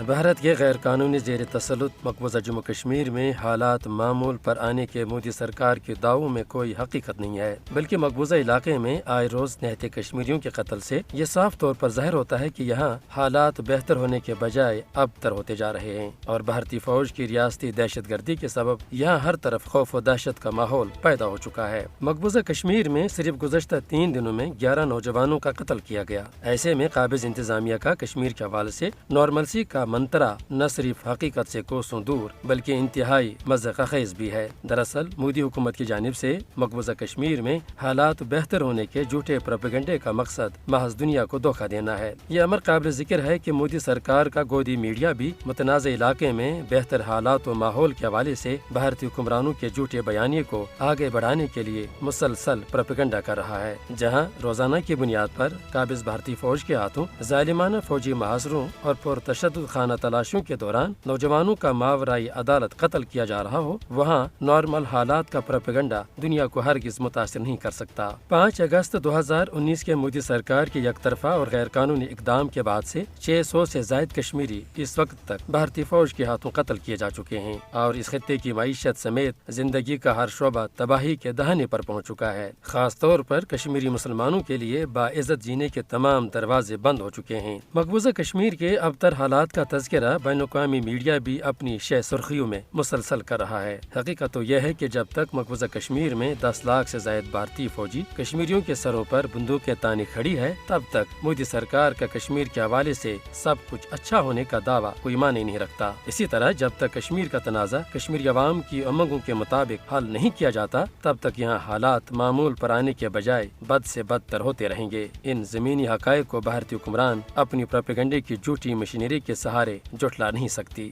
भारत के गैर कानूनी ज़ेर तसल्लुत मकबूजा जम्मू कश्मीर में हालात मामूल पर आने के मोदी सरकार के दावों में कोई हकीकत नहीं है, बल्कि मकबूजा इलाके में आए रोज निहत्ते कश्मीरियों के कत्ल से ये साफ तौर पर ज़ाहिर होता है कि यहाँ हालात बेहतर होने के बजाय अबतर होते जा रहे हैं और भारतीय फौज की रियासती दहशत गर्दी के सबब यहाँ हर तरफ खौफ व दहशत का माहौल पैदा हो चुका है। मकबूजा कश्मीर में सिर्फ गुज़श्ता 3 दिनों में 11 नौजवानों का कत्ल किया गया। ऐसे में काबिज इंतजामिया का कश्मीर के हवाले से नॉर्मलसी का मंत्रा न सिर्फ हकीकत से कोसों दूर बल्कि इंतहाई मज़ाक़खेज़ भी है। दरअसल मोदी हुकूमत की जानिब से मकबूजा कश्मीर में हालात बेहतर होने के झूठे प्रोपेगेंडे का मकसद महज दुनिया को धोखा देना है। ये अमर काबिल जिक्र है कि मोदी सरकार का गोदी मीडिया भी मुतनाज़ इलाके में बेहतर हालात व माहौल के हवाले से भारतीय हुक्मरानों के झूठे बयानिए को आगे बढ़ाने के लिए मुसलसल प्रोपेगेंडा कर रहा है, जहाँ रोजाना की बुनियाद पर काबिज भारतीय फौज के हाथों जालिमाना फौजी महासरों और पुरतशद्दुद खाना तलाशियों के दौरान नौजवानों का मावराई अदालत कत्ल किया जा रहा हो, वहाँ नॉर्मल हालात का प्रोपेगेंडा दुनिया को हरगिज मुतासिर नहीं कर सकता। 5 अगस्त 2019 के मोदी सरकार के एकतरफा और गैर कानूनी इकदाम के बाद से 600 से जायद कश्मीरी इस वक्त तक भारतीय फौज के हाथों कत्ल किए जा चुके हैं और इस खत्ते की मईशत समेत जिंदगी का हर शोबा तबाही के दहाने पर पहुँच चुका है। खास तौर पर कश्मीरी मुसलमानों के लिए बाइज्जत जीने के तमाम दरवाजे बंद हो चुके हैं। मकबूजा कश्मीर के अबतर हालात का तज़किरा बैनुल-अक़वामी मीडिया भी अपनी शह सुर्खियों में मुसलसल कर रहा है। हकीकत तो यह है कि जब तक मकबूजा कश्मीर में 10 लाख से जायद भारतीय फौजी कश्मीरियों के सरों पर बंदूकें तानी खड़ी है, तब तक मोदी सरकार का कश्मीर के हवाले से सब कुछ अच्छा होने का दावा कोई माने नहीं रखता। इसी तरह जब तक कश्मीर का तनाज़ा कश्मीरी अवाम की उमंगों के मुताबिक हल नहीं किया जाता, तब तक यहाँ हालात मामूल पर आने के बजाय बद से बदतर होते रहेंगे। इन ज़मीनी हक़ाइक़ को भारतीय हुक्मरान अपनी प्रोपेगेंडे की झूठी मशीनरी के सहारे जुटला नहीं सकती।